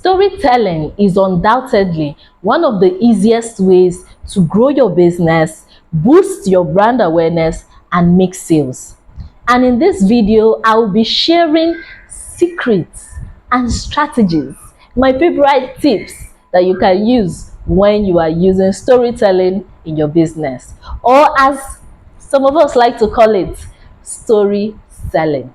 Storytelling is undoubtedly one of the easiest ways to grow your business, boost your brand awareness, and make sales. And in this video, I will be sharing secrets and strategies, my favorite tips that you can use when you are using storytelling in your business, or as some of us like to call it, story selling.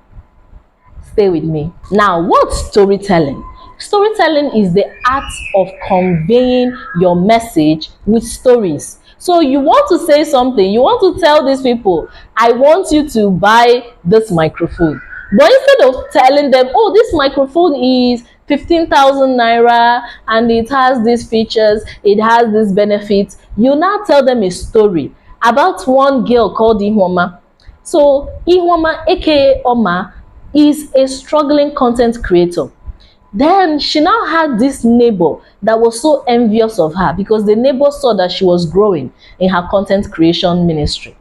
Stay with me. Now, what's storytelling? Storytelling is the art of conveying your message with stories. So you want to say something, you want to tell these people, I want you to buy this microphone. But instead of telling them, oh, this microphone is 15,000 naira and it has these features, it has these benefits, you now tell them a story about one girl called Ihoma. So Ihoma, aka Oma, is a struggling content creator. Then she now had this neighbor that was so envious of her because the neighbor saw that she was growing in her content creation ministry.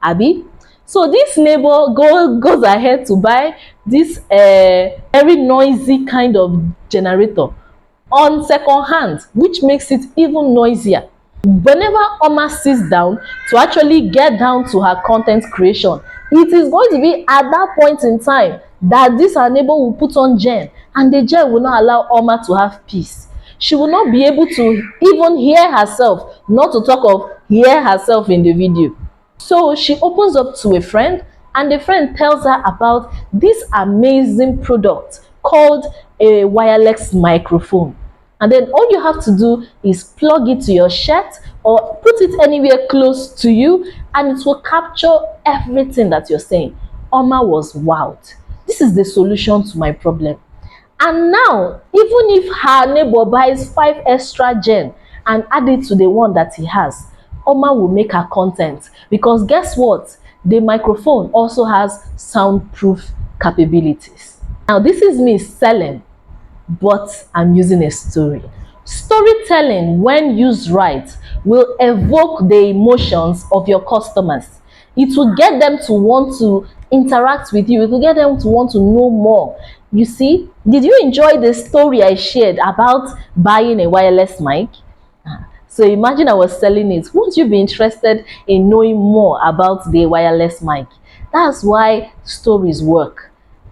Abi? So this neighbor goes ahead to buy this very noisy kind of generator on second hand, which makes it even noisier. Whenever Oma sits down to actually get down to her content creation, it is going to be at that point in time that this her neighbor will put on gen, and the gen will not allow Oma to have peace. She will not be able to even hear herself, not to talk of hear herself in the video. So she opens up to a friend, and the friend tells her about this amazing product called a wireless microphone. And then all you have to do is plug it to your shirt or put it anywhere close to you, and it will capture everything that you're saying. Oma was wowed. This is the solution to my problem. And now, even if her neighbor buys 5 extra gen and add it to the one that he has, Oma will make her content, because guess what? The microphone also has soundproof capabilities. Now, this is me selling, but I'm using a story. Storytelling, when used right, will evoke the emotions of your customers. It will get them to want to interact with you. It will get them to want to know more. You see, did you enjoy the story I shared about buying a wireless mic? So imagine I was selling it. Wouldn't you be interested in knowing more about the wireless mic? That's why stories work.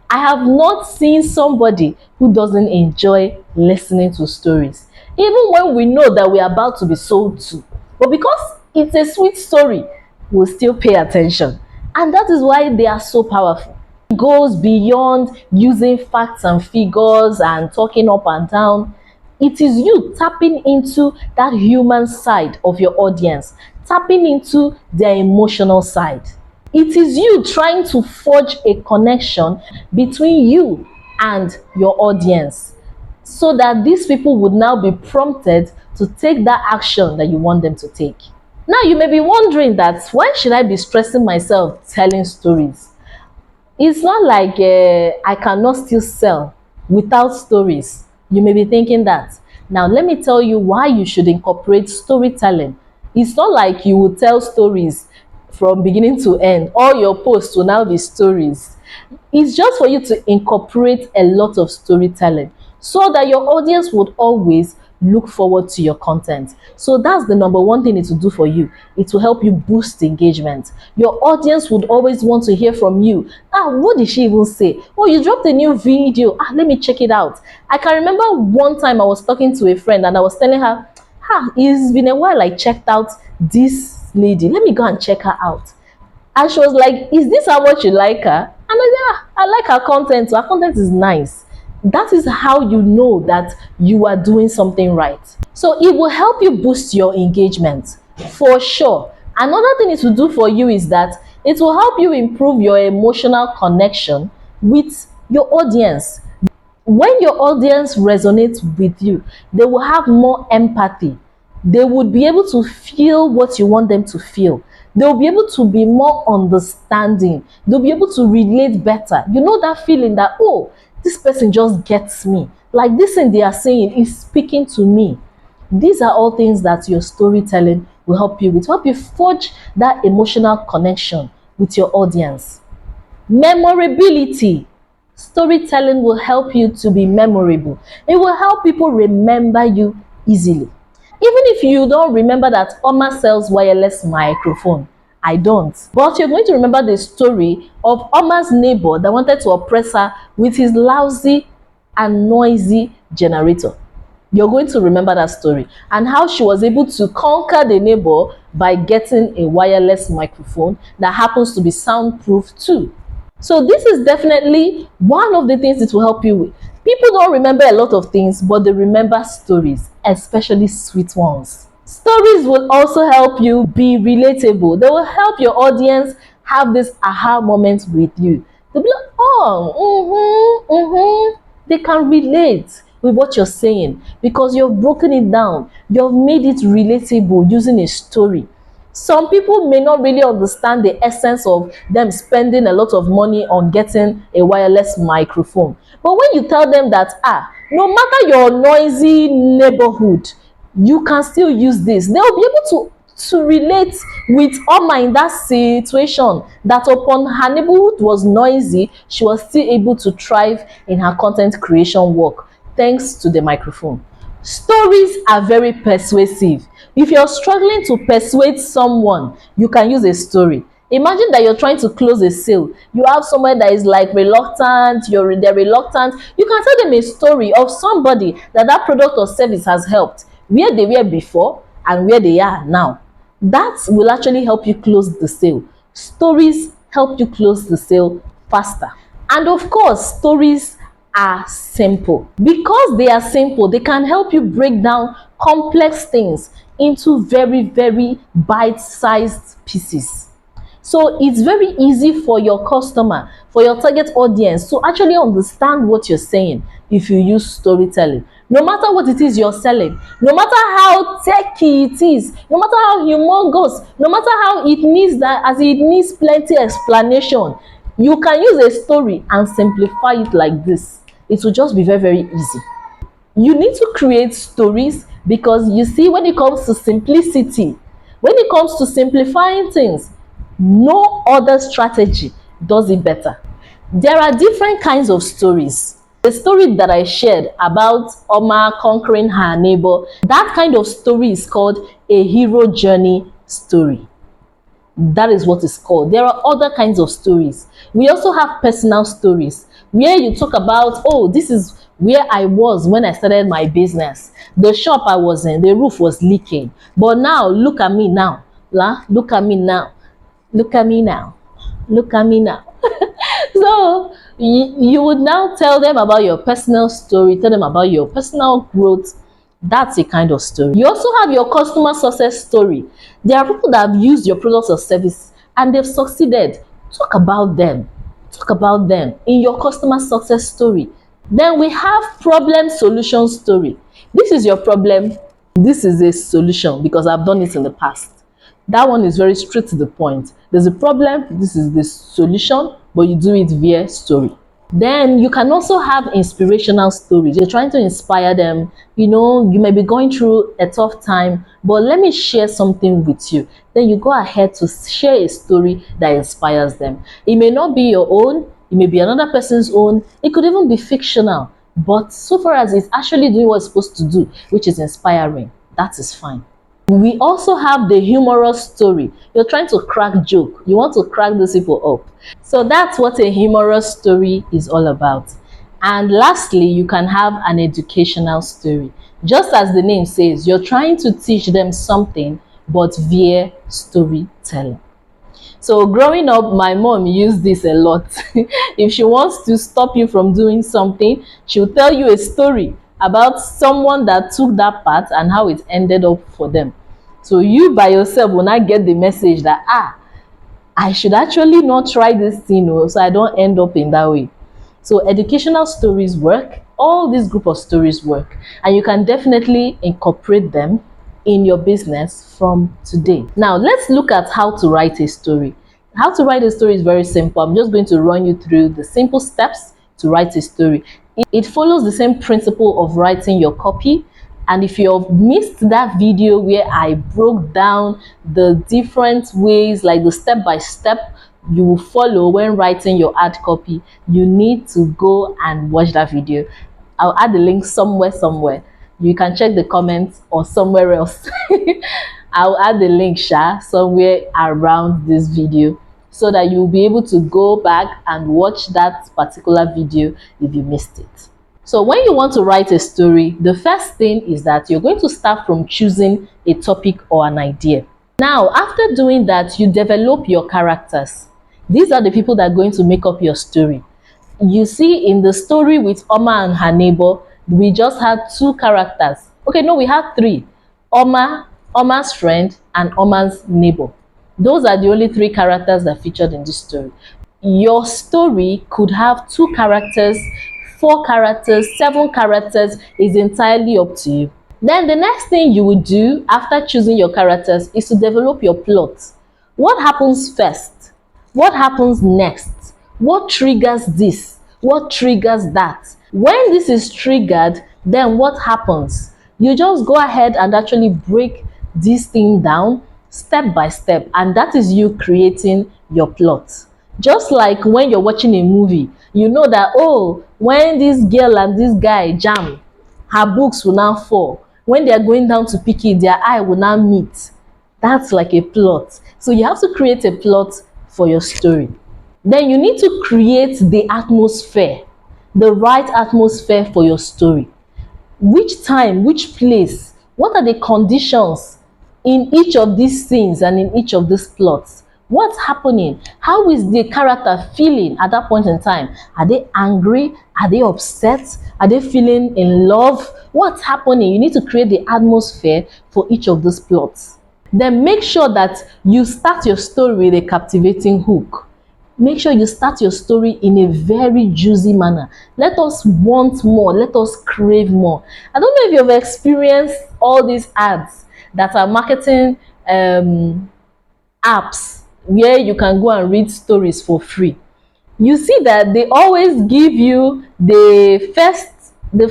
I have not seen somebody who doesn't enjoy listening to stories, even when we know that we are about to be sold to. But because it's a sweet story, we'll still pay attention. And that is why they are so powerful. It goes beyond using facts and figures and talking up and down. It is you tapping into that human side of your audience, tapping into their emotional side. It is you trying to forge a connection between you and your audience, so that these people would now be prompted to take that action that you want them to take. Now you may be wondering that, why should I be stressing myself telling stories? It's not like I cannot still sell without stories. You may be thinking that. Now let me tell you why you should incorporate storytelling. It's not like you will tell stories from beginning to end. All your posts will now be stories. It's just for you to incorporate a lot of storytelling, so that your audience would always look forward to your content. So that's the number one thing it will do for you. It will help you boost engagement. Your audience would always want to hear from you. What did she even say? Oh, you dropped a new video. Let me check it out. I can remember one time I was talking to a friend and I was telling her, it's been a while I checked out this lady. Let me go and check her out. And she was like, is this how much you like her? And I said, I like her content. So her content is nice. That is how you know that you are doing something right. So it will help you boost your engagement for sure. Another thing it will do for you is that it will help you improve your emotional connection with your audience. When your audience resonates with you, they will have more empathy. They would be able to feel what you want them to feel. They'll be able to be more understanding. They'll be able to relate better. You know that feeling that, oh, this person just gets me. Like this thing they are saying is speaking to me. These are all things that your storytelling will help you with. Help you forge that emotional connection with your audience. Memorability. Storytelling will help you to be memorable. It will help people remember you easily. Even if you don't remember that Oma sells wireless microphone, I don't. But you're going to remember the story of Oma's neighbor that wanted to oppress her with his lousy and noisy generator. You're going to remember that story and how she was able to conquer the neighbor by getting a wireless microphone that happens to be soundproof too. So this is definitely one of the things it will help you with. People don't remember a lot of things, but they remember stories, especially sweet ones. Stories will also help you be relatable. They will help your audience have this aha moment with you. They'll be like, oh, they can relate with what you're saying because you've broken it down. You've made it relatable using a story. Some people may not really understand the essence of them spending a lot of money on getting a wireless microphone. But when you tell them that, no matter your noisy neighborhood, you can still use this, they'll be able to relate with Oma in that situation, that upon her neighborhood was noisy, she was still able to thrive in her content creation work thanks to the microphone. Stories are very persuasive. If you're struggling to persuade someone, you can use a story. Imagine that you're trying to close a sale. You have someone that is like reluctant, they're reluctant. You can tell them a story of somebody that product or service has helped, where they were before and where they are now. That will actually help you close the sale. Stories help you close the sale faster. And of course, stories are simple. Because they are simple, they can help you break down complex things into very, very bite-sized pieces. So it's very easy for your customer, for your target audience to actually understand what you're saying if you use storytelling. No matter what it is you're selling, no matter how techy it is, no matter how humongous, no matter how it needs plenty explanation, you can use a story and simplify it like this. It will just be very, very easy. You need to create stories because you see, when it comes to simplicity, when it comes to simplifying things, no other strategy does it better. There are different kinds of stories. The story that I shared about Oma conquering her neighbor, that kind of story is called a hero journey story. That is what it's called. There are other kinds of stories. We also have personal stories where you talk about, oh, this is where I was when I started my business. The shop I was in, the roof was leaking. But now, look at me now. Look at me now. Look at me now. Look at me now. So you would now tell them about your personal story, tell them about your personal growth. That's a kind of story. You also have your customer success story. There are people that have used your products or service and they've succeeded. Talk about them. Talk about them in your customer success story. Then we have problem solution story. This is your problem. This is a solution because I've done it in the past. That one is very straight to the point. There's a problem, this is the solution, but you do it via story. Then you can also have inspirational stories. You're trying to inspire them. You know, you may be going through a tough time, but let me share something with you. Then you go ahead to share a story that inspires them. It may not be your own, it may be another person's own, it could even be fictional. But so far as it's actually doing what it's supposed to do, which is inspiring, that is fine. We also have the humorous story. You're trying to crack joke. You want to crack those people up. So that's what a humorous story is all about. And lastly, you can have an educational story. Just as the name says, you're trying to teach them something, but via storytelling. So growing up, my mom used this a lot. If she wants to stop you from doing something, she'll tell you a story about someone that took that path and how it ended up for them. So you by yourself will not get the message that, I should actually not try this thing, so I don't end up in that way. So educational stories work. All these group of stories work, and you can definitely incorporate them in your business from today. Now let's look at how to write a story. How to write a story is very simple. I'm just going to run you through the simple steps to write a story. It follows the same principle of writing your copy. And if you've missed that video where I broke down the different ways, like the step-by-step you will follow when writing your ad copy, you need to go and watch that video. I'll add the link somewhere. You can check the comments or somewhere else. I'll add the link somewhere around this video so that you'll be able to go back and watch that particular video if you missed it. So when you want to write a story, the first thing is that you're going to start from choosing a topic or an idea. Now, after doing that, you develop your characters. These are the people that are going to make up your story. You see, in the story with Oma and her neighbor, we just had 2 characters. Okay, no, we had 3. Oma's friend, and Oma's neighbor. Those are the only 3 characters that featured in this story. Your story could have 2 characters, 4 characters, 7 characters. Is entirely up to you. Then the next thing you would do after choosing your characters is to develop your plot. What happens first? What happens next? What triggers this? What triggers that? When this is triggered, then what happens? You just go ahead and actually break this thing down step by step, and that is you creating your plot. Just like when you're watching a movie, you know that, oh, when this girl and this guy jam, her books will now fall. When they are going down to pick it, their eye will now meet. That's like a plot. So you have to create a plot for your story. Then you need to create the atmosphere, the right atmosphere for your story. Which time, which place, what are the conditions in each of these scenes and in each of these plots? What's happening? How is the character feeling at that point in time? Are they angry? Are they upset? Are they feeling in love? What's happening? You need to create the atmosphere for each of those plots. Then make sure that you start your story with a captivating hook. Make sure you start your story in a very juicy manner. Let us want more. Let us crave more. I don't know if you've experienced all these ads that are marketing apps where you can go and read stories for free. You see that they always give you the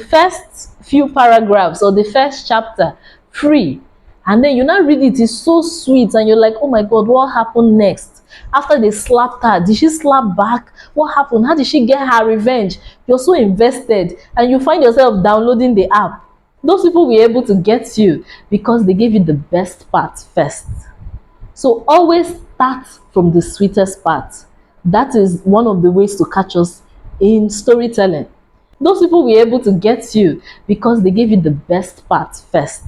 first few paragraphs or the first chapter free, and then you now read it. It's so sweet, and you're like, oh my god, what happened next? After they slapped her, did she slap back? What happened? How did she get her revenge? You're so invested, and you find yourself downloading the app. Those people were able to get you because they gave you the best part first. So always start from the sweetest part. That is one of the ways to catch us in storytelling. Those people were able to get you because they gave you the best part first.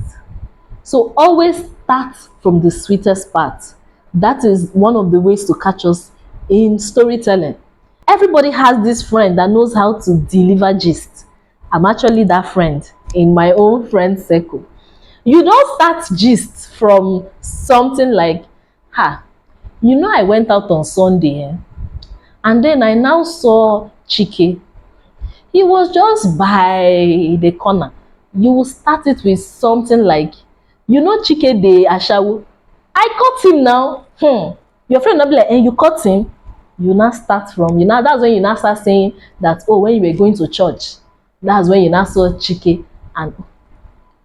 So always start from the sweetest part. That is one of the ways to catch us in storytelling. Everybody has this friend that knows how to deliver gist. I'm actually that friend in my own friend circle. You don't start gist from something like, I went out on Sunday, and then I now saw Chike. He was just by the corner. You will start it with something like, Chike de Ashawo. I caught him now. Your friend will be like, and you caught him? You now start from, that's when you now start saying that, oh, when you were going to church, that's when you now saw Chike. And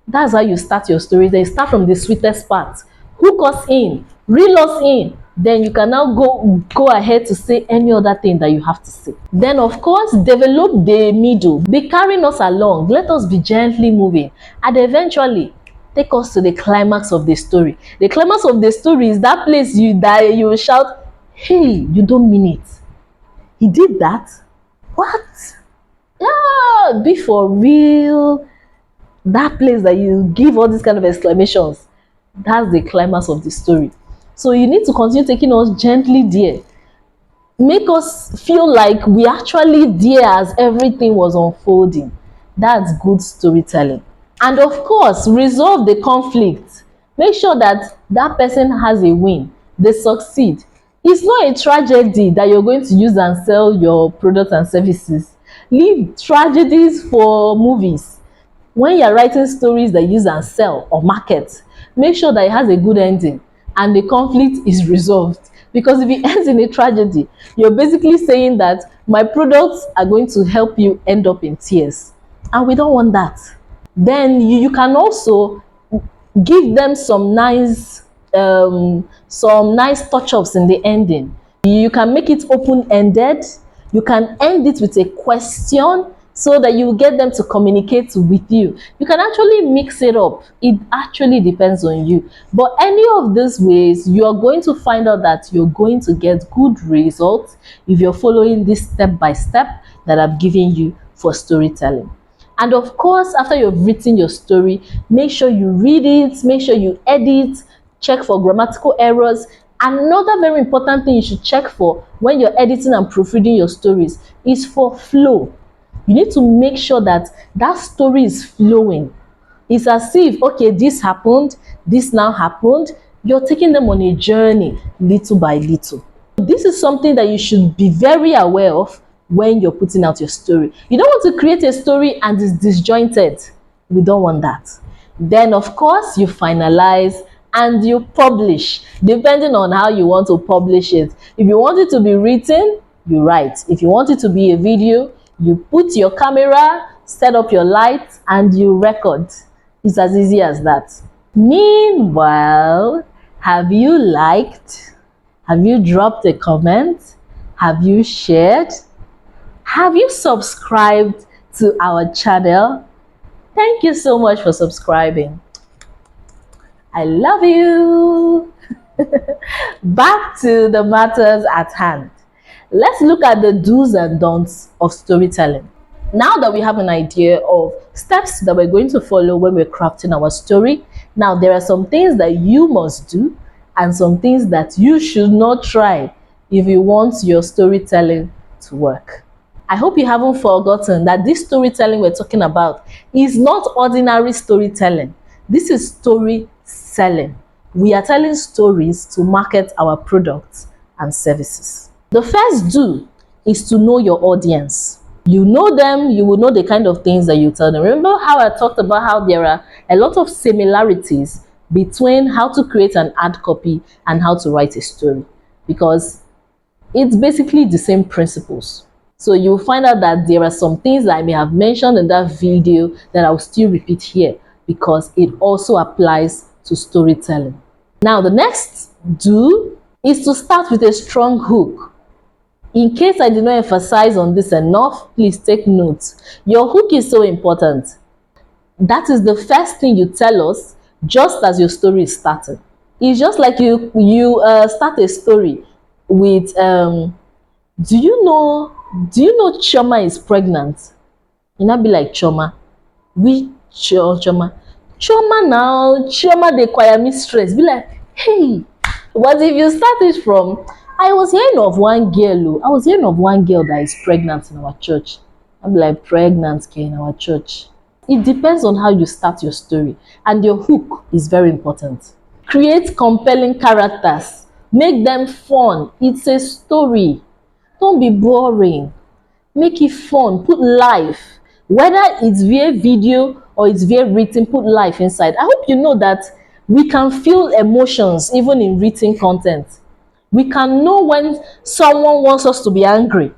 that's how you start your story. Then you start from the sweetest part. Hook us in, reel us in. Then you can now go ahead to say any other thing that you have to say. Then, of course, develop the middle. Be carrying us along. Let us be gently moving. And eventually, take us to the climax of the story. The climax of the story is that place you will shout, hey, you don't mean it. He did that? What? Yeah, be for real. That place that you give all these kind of exclamations, that's the climax of the story. So you need to continue taking us gently there. Make us feel like we actually there as everything was unfolding. That's good storytelling. And of course, resolve the conflict. Make sure that that person has a win. They succeed. It's not a tragedy that you're going to use and sell your products and services. Leave tragedies for movies. When you're writing stories that use and sell or market, make sure that it has a good ending and the conflict is resolved. Because if it ends in a tragedy, you're basically saying that my products are going to help you end up in tears. And we don't want that. Then you can also give them some nice touch-ups in the ending. You can make it open-ended. You can end it with a question so that you get them to communicate with you. You can actually mix it up. It actually depends on you. But any of these ways, you are going to find out that you're going to get good results if you're following this step by step that I've given you for storytelling. And of course, after you've written your story, make sure you read it, make sure you edit, check for grammatical errors. Another very important thing you should check for when you're editing and proofreading your stories is for flow. You need to make sure that that story is flowing. It's as if, okay, this happened, this now happened. You're taking them on a journey little by little. This is something that you should be very aware of when you're putting out your story. You don't want to create a story and it's disjointed. We don't want that. Then, of course, you finalize and you publish, depending on how you want to publish it. If you want it to be written, you write. If you want it to be a video, you put your camera, set up your lights, and you record. It's as easy as that. Meanwhile, have you liked? Have you dropped a comment? Have you shared? Have you subscribed to our channel? Thank you so much for subscribing. I love you. Back to the matters at hand. Let's look at the do's and don'ts of storytelling. Now that we have an idea of steps that we're going to follow when we're crafting our story, now there are some things that you must do and some things that you should not try if you want your storytelling to work. I hope you haven't forgotten that this storytelling we're talking about is not ordinary storytelling. This is story selling. We are telling stories to market our products and services. The first do is to know your audience. You know them, you will know the kind of things that you tell them. Remember how I talked about how there are a lot of similarities between how to create an ad copy and how to write a story, because it's basically the same principles. So you'll find out that there are some things that I may have mentioned in that video that I'll still repeat here because it also applies to storytelling. Now, the next do is to start with a strong hook. In case I did not emphasize on this enough, please take notes. Your hook is so important. That is the first thing you tell us just as your story is starting. It's just like you start a story with, do you know Chioma is pregnant? You not be like, Chioma. We Chioma. Chioma now, Chioma the choir mistress. Be like, hey. But if you start it from, I was hearing of one girl that is pregnant in our church. I'm like, pregnant in our church. It depends on how you start your story, and your hook is very important. Create compelling characters. Make them fun. It's a story. Don't be boring. Make it fun. Put life. Whether it's via video or it's via written, put life inside. I hope you know that we can feel emotions even in written content. We can know when someone wants us to be angry.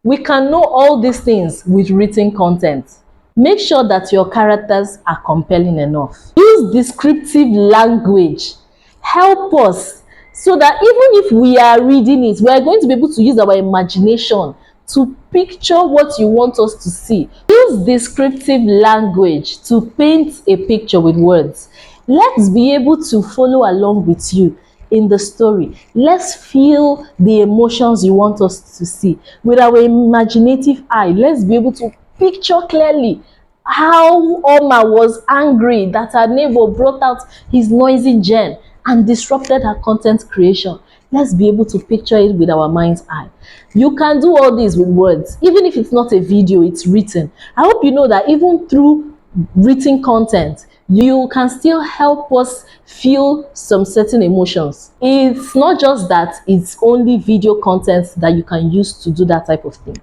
We can know all these things with written content. Make sure that your characters are compelling enough. Use descriptive language. Help us so that even if we are reading it, we are going to be able to use our imagination to picture what you want us to see. Use descriptive language to paint a picture with words. Let's be able to follow along with you in the story. Let's feel the emotions you want us to see. With our imaginative eye, let's be able to picture clearly how Oma was angry that her neighbor brought out his noisy gen and disrupted her content creation. Let's be able to picture it with our mind's eye. You can do all this with words. Even if it's not a video, it's written. I hope you know that even through written content, you can still help us feel some certain emotions. It's not just that it's only video content that you can use to do that type of thing.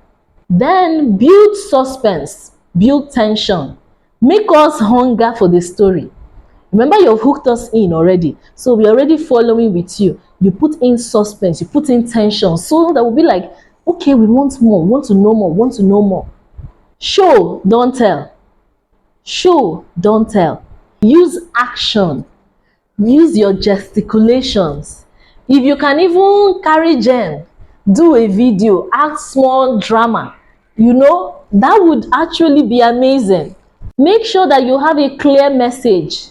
Then build suspense, build tension, make us hunger for the story. Remember, you've hooked us in already, so we're already following with you. You put in suspense, you put in tension, so that we'll be like, okay, we want more, want to know more, want to know more. Show, don't tell. Show, don't tell. Use action. Use your gesticulations. If you can even carry gen, do a video, add small drama, that would actually be amazing. Make sure that you have a clear message.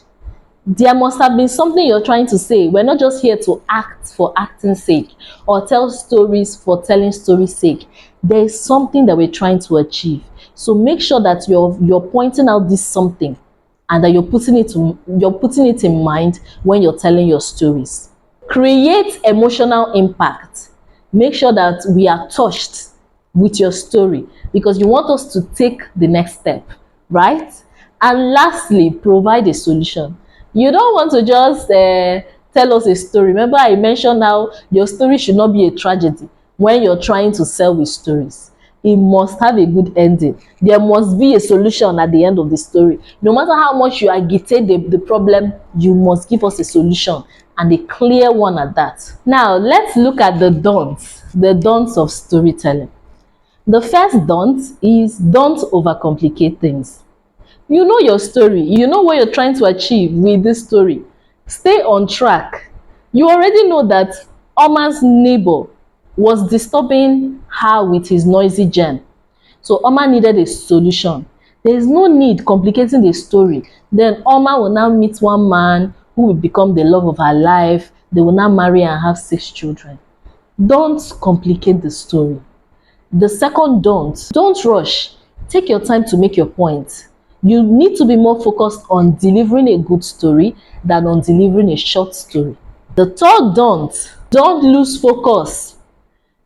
There must have been something you're trying to say. We're not just here to act for acting's sake or tell stories for telling stories' sake. There is something that we're trying to achieve. So make sure that you're pointing out this something and that you're putting it in mind when you're telling your stories. Create emotional impact. Make sure that we are touched with your story because you want us to take the next step, right? And lastly, provide a solution. You don't want to just tell us a story. Remember, I mentioned how your story should not be a tragedy when you're trying to sell with stories. It must have a good ending. There must be a solution at the end of the story. No matter how much you agitate the problem, you must give us a solution, and a clear one at that. Now, let's look at the don'ts of storytelling. The first don't is don't overcomplicate things. You know your story. You know what you're trying to achieve with this story. Stay on track. You already know that Oma's neighbor was disturbing her with his noisy gen. So Oma needed a solution. There is no need complicating the story. Then Oma will now meet one man who will become the love of her life. They will now marry and have 6 children. Don't complicate the story. The second don't rush. Take your time to make your point. You need to be more focused on delivering a good story than on delivering a short story. The third don't lose focus.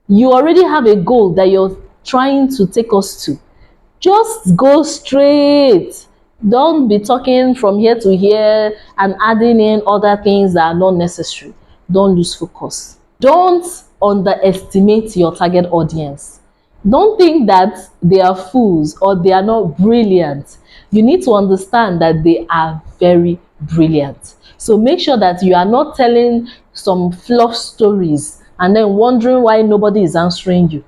You already have a goal that you're trying to take us to. Just go straight. Don't be talking from here to here and adding in other things that are not necessary. Don't lose focus. Don't underestimate your target audience. Don't think that they are fools or they are not brilliant. You need to understand that they are very brilliant. So make sure that you are not telling some fluff stories and then wondering why nobody is answering you.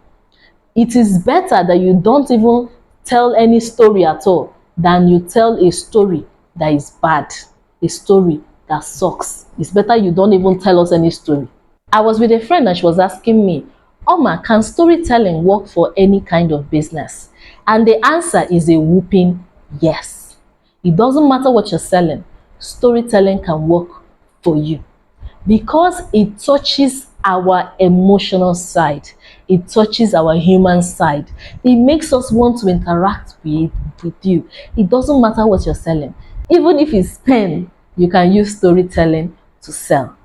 It is better that you don't even tell any story at all than you tell a story that is bad, a story that sucks. It's better you don't even tell us any story. I was with a friend and she was asking me, Oma, can storytelling work for any kind of business? And the answer is a whooping yes. It doesn't matter what you're selling, storytelling can work for you because it touches our emotional side. It touches our human side. It makes us want to interact with you. It doesn't matter what you're selling. Even if it's pen, you can use storytelling to sell.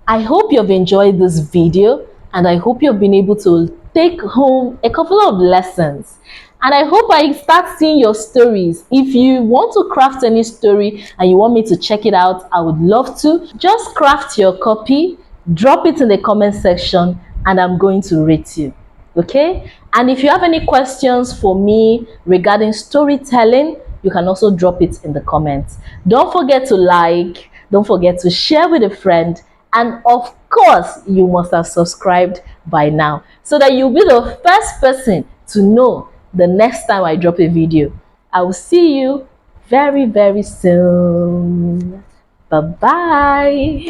I hope you've enjoyed this video and I hope you've been able to take home a couple of lessons. And I hope I start seeing your stories. If you want to craft any story and you want me to check it out, I would love to. Just craft your copy, drop it in the comment section, and I'm going to rate you. Okay? And if you have any questions for me regarding storytelling, you can also drop it in the comments. Don't forget to like, don't forget to share with a friend, and of course, you must have subscribed by now so that you'll be the first person to know the next time I drop a video. I will see you very, very soon. Bye-bye.